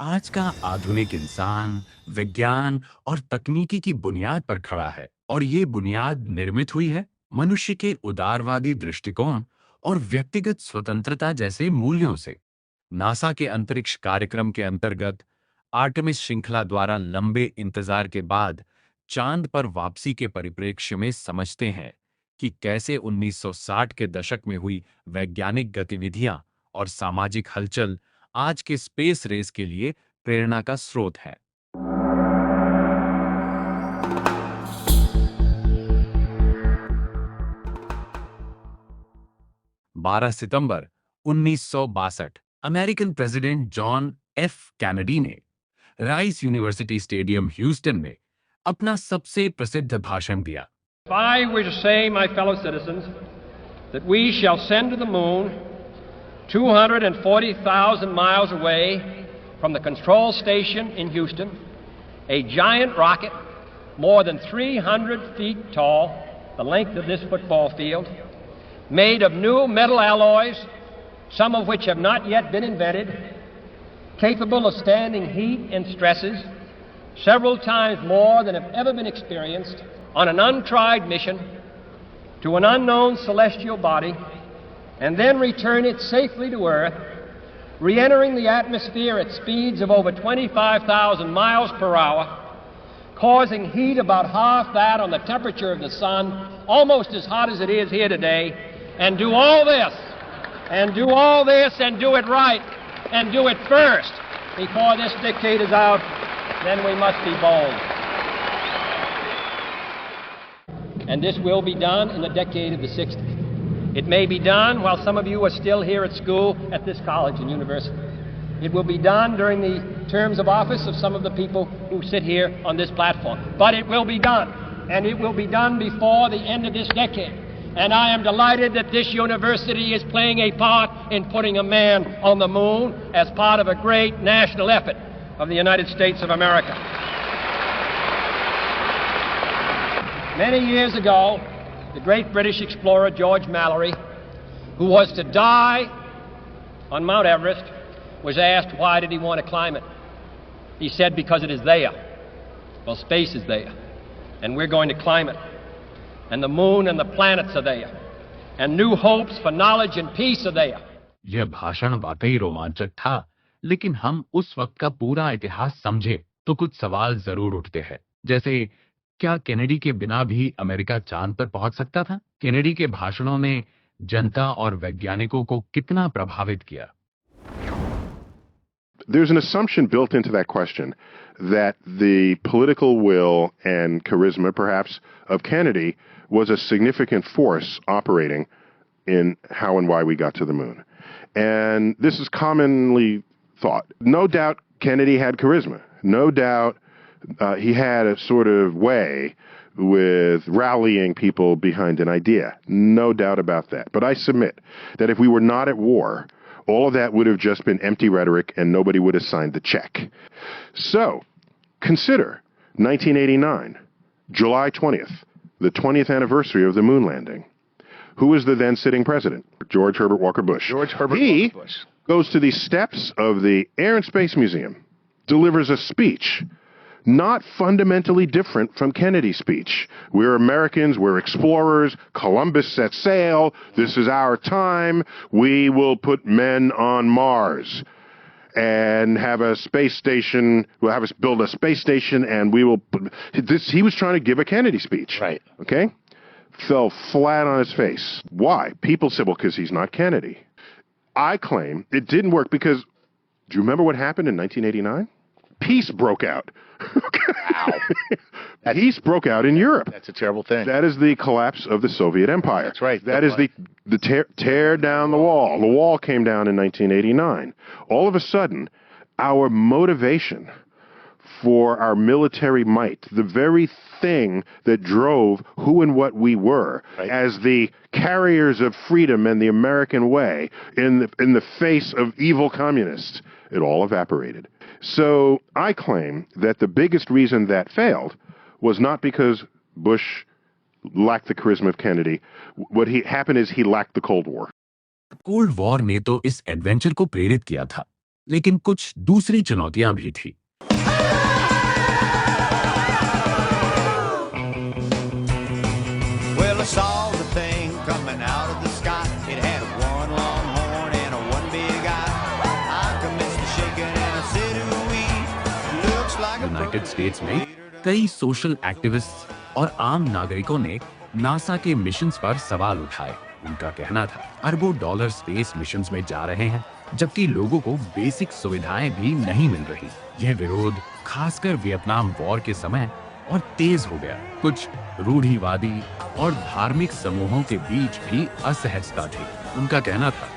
आज का आधुनिक इंसान विज्ञान और तकनीकी की बुनियाद पर खड़ा है और ये बुनियाद निर्मित हुई है मनुष्य के उदारवादी दृष्टिकोण और व्यक्तिगत स्वतंत्रता जैसे मूल्यों से। नासा के अंतरिक्ष कार्यक्रम के अंतर्गत आर्टेमिस श्रृंखला द्वारा लंबे इंतजार के बाद चांद पर वापसी के परिप्रेक्ष्य में समझते हैं कि कैसे 1960 के दशक में हुई वैज्ञानिक गतिविधियां और सामाजिक हलचल आज के स्पेस रेस के लिए प्रेरणा का स्रोत है। 12 सितंबर 1962 American president John F Kennedy ने राइस यूनिवर्सिटी स्टेडियम ह्यूस्टन में अपना सबसे प्रसिद्ध भाषण दिया। If I were to say, my fellow citizens, that we shall send to the moon 240,000 miles away from the control station in Houston, a giant rocket more than 300 feet tall, the length of this football field, made of new metal alloys, some of which have not yet been invented, capable of standing heat and stresses several times more than have ever been experienced, on an untried mission to an unknown celestial body, and then return it safely to Earth, re-entering the atmosphere at speeds of over 25,000 miles per hour, causing heat about half that on the temperature of the sun, almost as hot as it is here today, and do all this, and do all this, and do it right, and do it first before this decade is out, then we must be bold. And this will be done in the decade of the 60s. It may be done while some of you are still here at school at this college and university. It will be done during the terms of office of some of the people who sit here on this platform. But it will be done, and it will be done before the end of this decade. And I am delighted that this university is playing a part in putting a man on the moon as part of a great national effort of the United States of America. Many years ago, the great British explorer George Mallory, who was to die on Mount Everest, was asked why did he want to climb it. He said, because it is there. Well, space is there, and we're going to climb it. And the moon and the planets are there, and new hopes for knowledge and peace are there. यह भाषण वाकई रोमांचक था, लेकिन हम उस वक्त का पूरा इतिहास समझे तो कुछ सवाल जरूर उठते हैं, जैसे क्या केनेडी के बिना भी अमेरिका चांद पर पहुंच सकता था? केनेडी के भाषणों ने जनता और वैज्ञानिकों को कितना प्रभावित किया? There's an assumption built into that question that the political will and charisma, perhaps, of Kennedy was a significant force operating in how and why we got to the moon. And this is commonly thought. No doubt Kennedy had charisma. No doubt he had a sort of way with rallying people behind an idea. No doubt about that. But I submit that if we were not at war, all of that would have just been empty rhetoric and nobody would have signed the check. So, consider 1989, July 20th, the 20th anniversary of the moon landing. Who was the then sitting president? George Herbert Walker Bush. He goes to the steps of the Air and Space Museum, delivers a speech, not fundamentally different from Kennedy's speech. We're Americans, we're explorers, Columbus set sail, this is our time, we will put men on Mars and have a space station, we'll have us build a space station and we will put, this, he was trying to give a Kennedy speech. Right. Okay? Fell flat on his face. Why? People said, well, because he's not Kennedy. I claim it didn't work because, do you remember what happened in 1989? Peace broke out. Wow. Peace broke out in Europe. That's a terrible thing. That is the collapse of the Soviet Empire. That's right. That is the tear down the wall. The wall came down in 1989. All of a sudden, our motivation for our military might, the very thing that drove who and what we were, right, as the carriers of freedom and the American way in the face of evil communists, it all evaporated. So I claim that the biggest reason that failed was not because Bush lacked the charisma of Kennedy. What happened is he lacked the Cold War. Cold war ने तो इस adventure को प्रेरित किया था, लेकिन कुछ दूसरी चुनौतियां भी थी। Well, I saw the thing coming out of the sky. It had one long horn and a one big eye. I commenced to shaking and I said, ooh-wee, looks like a United states में कई social activist और आम नागरिकों ने NASA के missions पर सवाल उठाए। उनका कहना था अरबों डॉलर स्पेस मिशंस में जा रहे हैं, जबकि लोगों को बेसिक सुविधाएं भी नहीं मिल रही। यह विरोध खासकर वियतनाम वॉर के समय और तेज हो गया। कुछ रूढ़िवादी और धार्मिक समूहों के बीच भी असहजता थी। उनका कहना था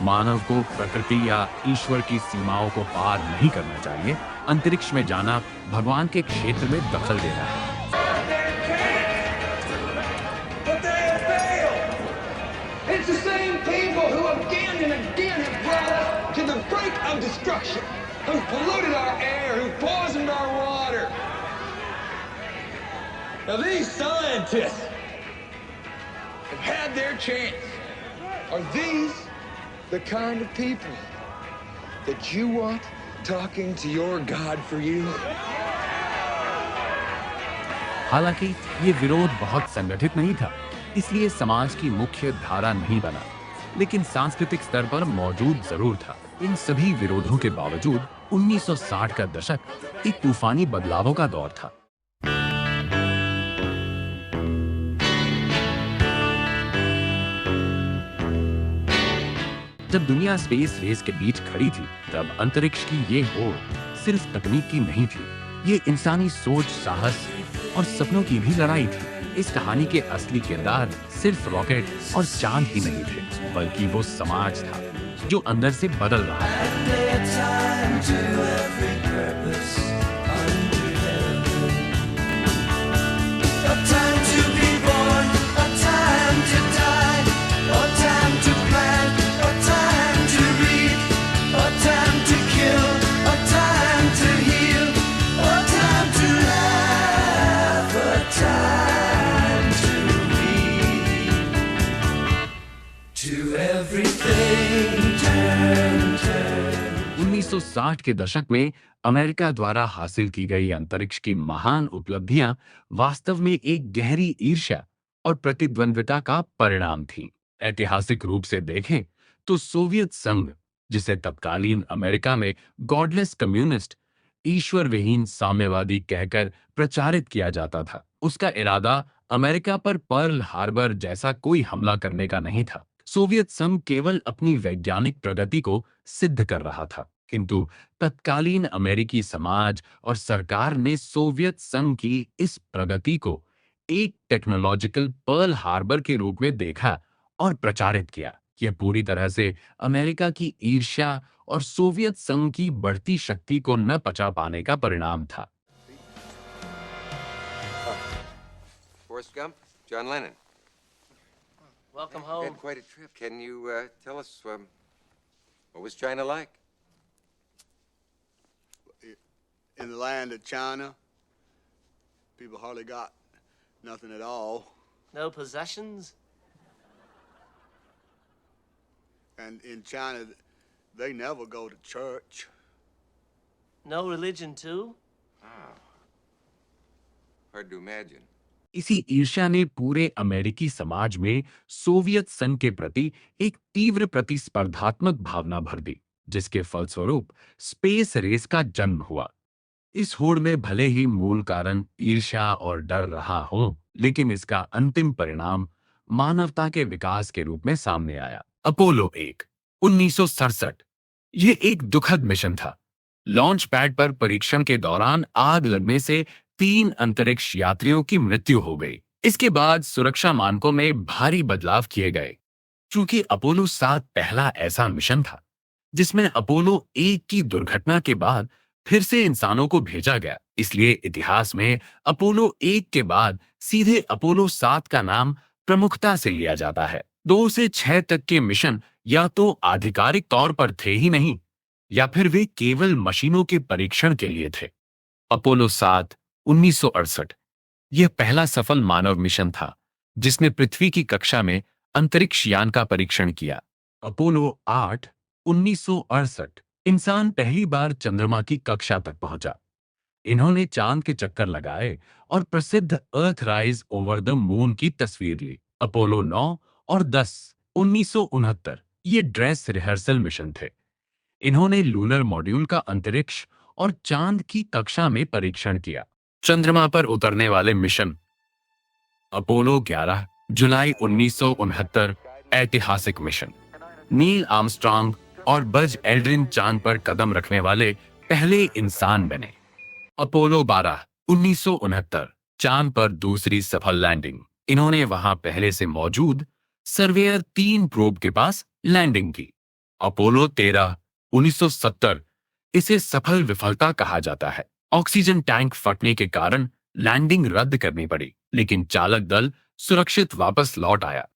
मानव को प्रकृति या ईश्वर की सीमाओं को पार नहीं करना चाहिए। अंतरिक्ष में जाना भगवान के क्षेत्र में दखल देना है। But they have failed. It's the same people who again and again have brought us to the brink of destruction, who polluted our air, who poisoned our water. Now these scientists have had their chance. Are these the kind of people that you want talking to your God for you? हालांकि ये विरोध बहुत संगठित नहीं था, इसलिए समाज की मुख्य धारा नहीं बना, लेकिन सांस्कृतिक स्तर पर मौजूद जरूर था। इन सभी विरोधों के बावजूद 1960 का दशक एक तूफानी बदलावों का दौर था। जब दुनिया स्पेस रेस के बीच खड़ी थी, तब अंतरिक्ष की ये होड़ सिर्फ तकनीक की नहीं थी, ये इंसानी सोच, साहस और सपनों की भी लड़ाई थी। इस कहानी के असली किरदार सिर्फ रॉकेट और चांद ही नहीं थे, बल्कि वो समाज था जो अंदर से बदल रहा था। To everything turn, turn. 1960 के दशक में अमेरिका द्वारा हासिल की गई अंतरिक्ष की महान उपलब्धियां वास्तव में एक गहरी ईर्ष्या और प्रतिद्वंद्विता का परिणाम थी। ऐतिहासिक रूप से देखें तो सोवियत संघ, जिसे तत्कालीन अमेरिका में गॉडलेस कम्युनिस्ट, ईश्वर विहीन साम्यवादी कहकर प्रचारित किया जाता था, उसका इरादा अमेरिका पर पर्ल हार्बर जैसा कोई हमला करने का नहीं था। सोवियत संघ केवल अपनी वैज्ञानिक प्रगति को सिद्ध कर रहा था, किंतु तत्कालीन अमेरिकी समाज और सरकार ने सोवियत संघ की इस प्रगति को एक टेक्नोलॉजिकल पर्ल हार्बर के रूप में देखा और प्रचारित किया। यह पूरी तरह से अमेरिका की ईर्ष्या और सोवियत संघ की बढ़ती शक्ति को न पचा पाने का परिणाम था। Forrest Gump, John Lennon. Welcome You home. had quite a trip. Can you tell us what was China like? In the land of China, people hardly got nothing at all. No possessions? And in China, they never go to church. No religion too? Hard to imagine. इसी ईर्ष्या ने पूरे अमेरिकी समाज में Soviet संघ के प्रति एक तीव्र प्रतिस्पर्धात्मक भावना भर दी, जिसके फलस्वरूप स्पेस रेस का जन्म हुआ। इस होड़ में भले ही मूल कारण ईर्ष्या और डर रहा हो, लेकिन इसका अंतिम परिणाम मानवता के विकास के रूप में सामने आया। अपोलो 1 1967 ये एक दुखद मिशन था। लॉन्च पैड पर परीक्षण के दौरान आग लगने से 3 अंतरिक्ष यात्रियों की मृत्यु हो गई। इसके बाद सुरक्षा मानकों में भारी बदलाव किए गए। चूंकि अपोलो 7 पहला ऐसा मिशन था जिसमें अपोलो 1 की दुर्घटना के बाद फिर से इंसानों को भेजा गया, इसलिए इतिहास में अपोलो 1 के बाद सीधे अपोलो 7 का नाम प्रमुखता से लिया जाता है। 2 से 6 तक के मिशन या तो आधिकारिक तौर पर थे ही नहीं, या फिर वे केवल मशीनों के परीक्षण के लिए थे। अपोलो 7 1968 यह पहला सफल मानव मिशन था जिसने पृथ्वी की कक्षा में अंतरिक्ष यान का परीक्षण किया। अपोलो 8 1968 इंसान पहली बार चंद्रमा की कक्षा तक पहुंचा। इन्होंने चांद के चक्कर लगाए और प्रसिद्ध अर्थ राइज ओवर द मून की तस्वीर ली। अपोलो 9 और 10 1969 ये ड्रेस रिहर्सल मिशन थे। इन्होंने लूनर मॉड्यूल का अंतरिक्ष और चांद की कक्षा में परीक्षण किया। चंद्रमा पर उतरने वाले मिशन। अपोलो 11 जुलाई 1969 ऐतिहासिक मिशन। नील आर्मस्ट्रांग और बज एल्ड्रिन चांद पर कदम रखने वाले पहले इंसान बने। अपोलो 12 1969 चांद पर दूसरी सफल लैंडिंग। इन्होंने वहां पहले से मौजूद सर्वेयर 3 प्रोब के पास लैंडिंग की। अपोलो 13 1970 इसे सफल विफलता कहा जाता है। ऑक्सीजन टैंक फटने के कारण लैंडिंग रद्द करनी पड़ी, लेकिन चालक दल सुरक्षित वापस लौट आया।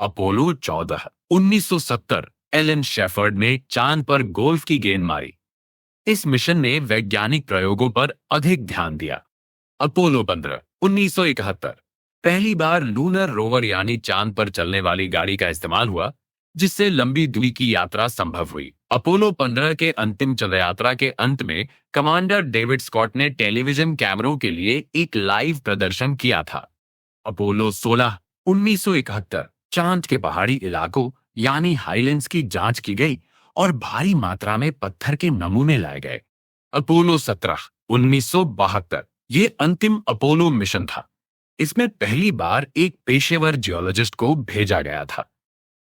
अपोलो 14 1970 एलन शेफर्ड ने चांद पर गोल्फ की गेंद मारी। इस मिशन ने वैज्ञानिक प्रयोगों पर अधिक ध्यान दिया। अपोलो 15 1971 पहली बार लूनर रोवर यानी चांद पर चलने वाली गाड़ी का इस्तेमाल हुआ, जिससे लंबी दूरी की यात्रा संभव हुई। अपोलो 15 के अंतिम चल यात्रा के अंत में कमांडर डेविड स्कॉट ने टेलीविजन कैमरों के लिए एक लाइव प्रदर्शन किया था। अपोलो 16 1971 चांद के पहाड़ी इलाकों यानी हाईलैंड्स की जांच की गई और भारी मात्रा में पत्थर के नमूने लाए गए। अपोलो 17 1972 ये अंतिम अपोलो मिशन था। इसमें पहली बार एक पेशेवर जियोलॉजिस्ट को भेजा गया था।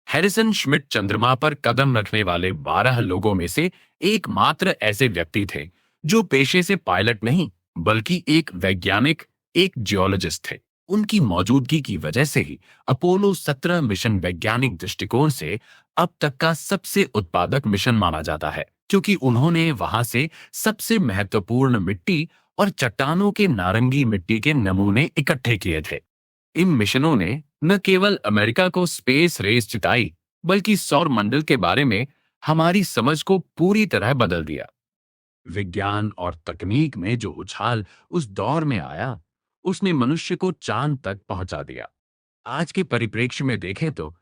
हैरिसन श्मिट चंद्रमा पर कदम रखने वाले 12 लोगों में से एकमात्र ऐसे व्यक्ति थे जो पेशे से पायलट नहीं बल्कि एक वैज्ञानिक, एक जियोलॉजिस्ट थे। उनकी मौजूदगी की वजह से ही अपोलो 17 मिशन वैज्ञानिक दृष्टिकोण से अब तक का सबसे उत्पादक मिशन माना जाता है, क्योंकि उन्होंने वहां से सबसे महत्वपूर्ण मिट्टी और चट्टानों के नारंगी मिट्टी के नमूने इकट्ठे किए थे। इन मिशनों ने न केवल अमेरिका को स्पेस रेस जिताई, बल्कि सौर मंडल के बारे में हमारी समझ को पूरी तरह बदल दिया। विज्ञान और तकनीक में जो उछाल उस दौर में आया, उसने मनुष्य को चांद तक पहुंचा दिया। आज के परिप्रेक्ष्य में देखें तो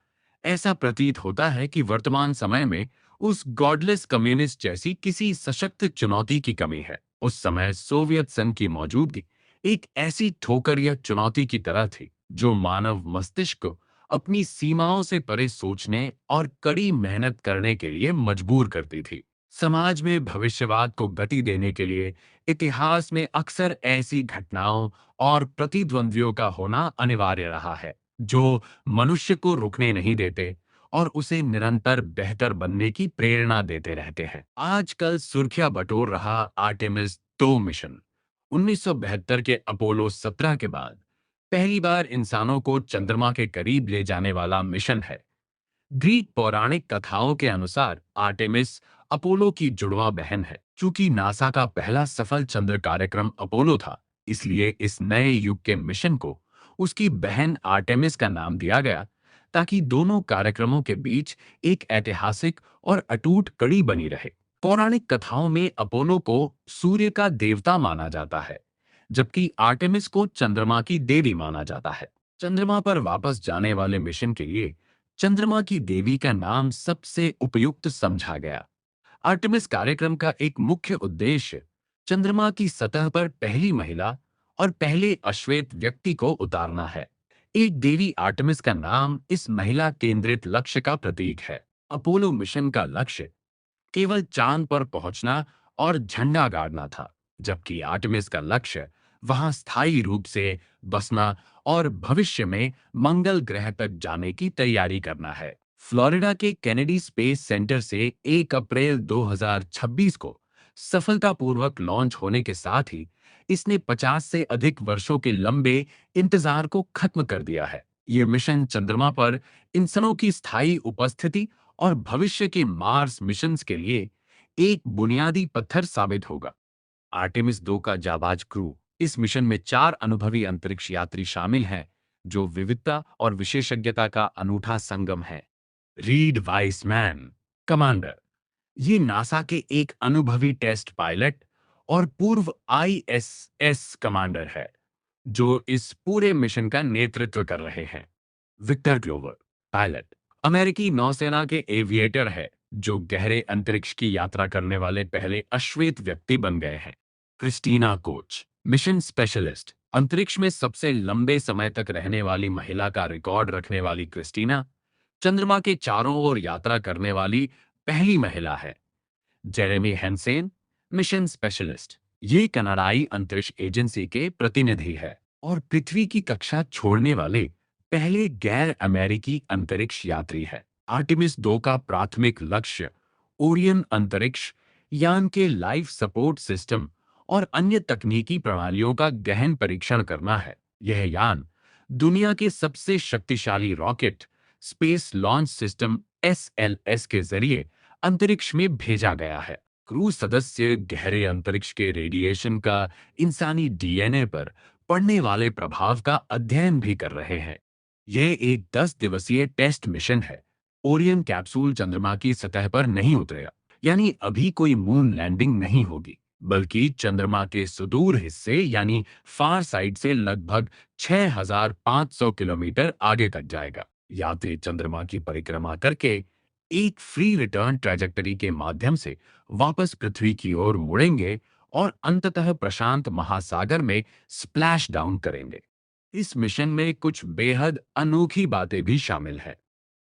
ऐसा प्रतीत होता है कि वर्तमान समय में उस गॉडलेस कम्युनिस्ट जैसी किसी सशक्त चुनौती की कमी है। उस समय सोवियत संघ की मौजूदगी एक ऐसी ठोकर या चुनौती की तरह थी जो मानव मस्तिष्क को अपनी सीमाओं से परे सोचने और कड़ी मेहनत करने के लिए मजबूर करती थी। समाज में भविष्यवाद को गति देने के लिए इतिहास में अक्सर ऐसी घटनाओं और प्रतिद्वंद्वियों का होना अनिवार्य रहा है जो मनुष्य को रुकने नहीं देते और उसे निरंतर बेहतर बनने की प्रेरणा देते रहते हैं। आजकल सुर्खियां बटोर रहा आर्टेमिस 2 मिशन 1972 के अपोलो 17 के बाद पहली बार इंसानों को चंद्रमा के करीब ले जाने वाला मिशन है। ग्रीक पौराणिक कथाओं के अनुसार आर्टेमिस अपोलो की जुड़वा बहन है। चूंकि नासा का पहला सफल चंद्र कार्यक्रम अपोलो था, इसलिए इस नए युग के मिशन को उसकी बहन आर्टेमिस का नाम दिया गया, ताकि दोनों कार्यक्रमों के बीच एक ऐतिहासिक और अटूट कड़ी बनी रहे। पौराणिक कथाओं में अपोलो को सूर्य का देवता माना जाता है, जबकि आर्टेमिस को चंद्रमा की देवी माना जाता है। चंद्रमा पर वापस जाने वाले मिशन के लिए चंद्रमा की देवी का नाम सबसे उपयुक्त समझा गया। आर्टेमिस कार्यक्रम का एक मुख्य उद्देश्य चंद्रमा की सतह पर पहली महिला और पहले अश्वेत व्यक्ति को उतारना है। एक देवी आर्टेमिस का नाम इस महिला केंद्रित लक्ष्य का प्रतीक है। अपोलो मिशन का लक्ष्य केवल चांद पर पहुंचना और झंडा गाड़ना था, जबकि आर्टेमिस का लक्ष्य वहां स्थायी रूप से बसना और भविष्य में मंगल ग्रह तक जाने की तैयारी करना है। फ्लोरिडा के केनेडी स्पेस सेंटर से 1 अप्रैल 2026 को सफलतापूर्वक लॉन्च होने के साथ ही इसने 50 से अधिक वर्षों के लंबे इंतजार को खत्म कर दिया है। ये मिशन चंद्रमा पर इंसानों की स्थायी उपस्थिति और भविष्य के मार्स मिशंस के लिए एक बुनियादी पत्थर साबित होगा। आर्टेमिस 2 का जाबाज क्रू। इस मिशन में 4 अनुभवी अंतरिक्ष यात्री शामिल हैं, जो विविधता और विशेषज्ञता का अनूठा संगम है। रीड वाइसमैन कमांडर, ये नासा के एक अनुभवी टेस्ट पायलट और पूर्व ISS कमांडर है, जो इस पूरे मिशन का नेतृत्व कर रहे हैं। विक्टर ग्लोवर पायलट, अमेरिकी नौसेना के एविएटर है जो गहरे अंतरिक्ष की यात्रा करने वाले पहले अश्वेत व्यक्ति बन गए हैं। क्रिस्टीना कोच, मिशन स्पेशलिस्ट, अंतरिक्ष में सबसे लंबे समय तक रहने वाली महिला का रिकॉर्ड रखने वाली क्रिस्टीना चंद्रमा के चारों ओर यात्रा करने वाली पहली महिला है। जेरेमी हैंसेन, मिशन स्पेशलिस्ट, ये कनाडाई अंतरिक्ष एजेंसी के प्रतिनिधि है और पृथ्वी की कक्षा छोड़ने वाले पहले गैर अमेरिकी अंतरिक्ष यात्री है। आर्टेमिस 2 का प्राथमिक लक्ष्य ओरियन अंतरिक्ष यान के लाइफ सपोर्ट सिस्टम और अन्य तकनीकी प्रणालियों का गहन परीक्षण करना है। यह यान दुनिया के सबसे शक्तिशाली rocket space launch system SLS के जरिए अंतरिक्ष में भेजा गया है। क्रू सदस्य गहरे अंतरिक्ष के रेडिएशन का इंसानी DNA पर पड़ने वाले प्रभाव का अध्ययन भी कर रहे हैं। यह एक 10 दिवसीय टेस्ट मिशन है। ओरियन कैप्सूल चंद्रमा की सतह पर नहीं उतरेगा, यानी अभी कोई मून लैंडिंग नहीं होगी, बल्कि चंद्रमा के सुदूर हिस्से यानी फार साइड से लगभग 6500 किलोमीटर आगे तक जाएगा। यात्री चंद्रमा की परिक्रमा करके एक फ्री रिटर्न ट्रैजेक्टरी के माध्यम से वापस पृथ्वी की ओर मुड़ेंगे और अंततः प्रशांत महासागर में स्प्लैश डाउन करेंगे। इस मिशन में कुछ बेहद अनोखी बातें भी शामिल है।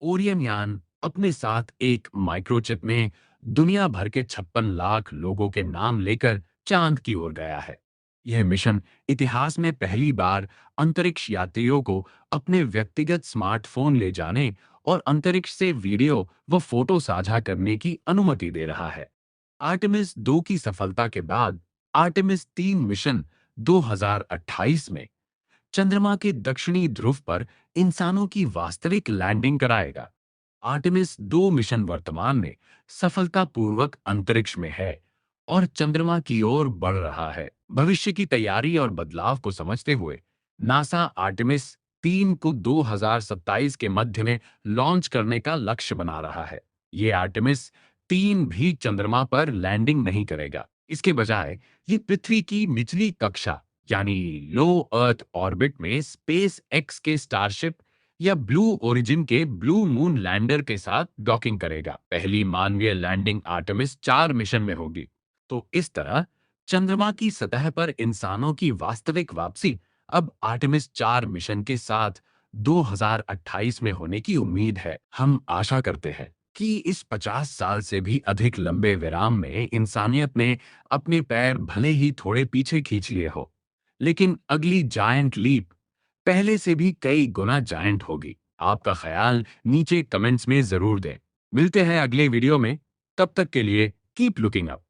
ओरियन यान अपने साथ एक माइक्रोचिप में दुनिया भर के 56 लाख लोगों के नाम लेकर चांद की ओर गया है। यह मिशन इतिहास में पहली बार अंतरिक्ष यात्रियों को अपने व्यक्तिगत स्मार्टफोन ले जाने और अंतरिक्ष से वीडियो व फोटो साझा करने की अनुमति दे रहा है। आर्टेमिस 2 की सफलता के बाद आर्टेमिस 3 मिशन 2028 में चंद्रमा के दक्षिणी ध्रुव पर इंसानों की वास्तविक लैंडिंग कराएगा। आर्टेमिस 2 मिशन वर्तमान में सफलतापूर्वक अंतरिक्ष में है और चंद्रमा की ओर बढ़ रहा है। भविष्य की तैयारी और बदलाव को समझते हुए नासा आर्टेमिस 3 को 2027 के मध्य में लॉन्च करने का लक्ष्य बना रहा है। ये आर्टेमिस 3 भी चंद्रमा पर लैंडिंग नहीं करेगा। इसके बजाय ये पृथ्वी की निचली कक्षा यानी लो अर्थ ऑर्बिट में स्पेस एक्स के स्टारशिप या ब्लू ओरिजिन के ब्लू मून लैंडर के साथ डॉकिंग करेगा। पहली मानवीय लैंडिंग आर्टेमिस 4 मिशन में होगी। तो इस तरह चंद्रमा की सतह पर इंसानों की वास्तविक वापसी अब आर्टेमिस 4 मिशन के साथ 2028 में होने की उम्मीद है। हम आशा करते हैं कि इस 50 साल से भी अधिक लंबे विराम में इंसानियत ने अपने पैर भले ही थोड़े पीछे खींच लिए हो, लेकिन अगली जायंट लीप पहले से भी कई गुना जायंट होगी। आपका ख्याल नीचे कमेंट्स में जरूर दें। मिलते हैं अगले वीडियो में, तब तक के लिए कीप लुकिंग अप।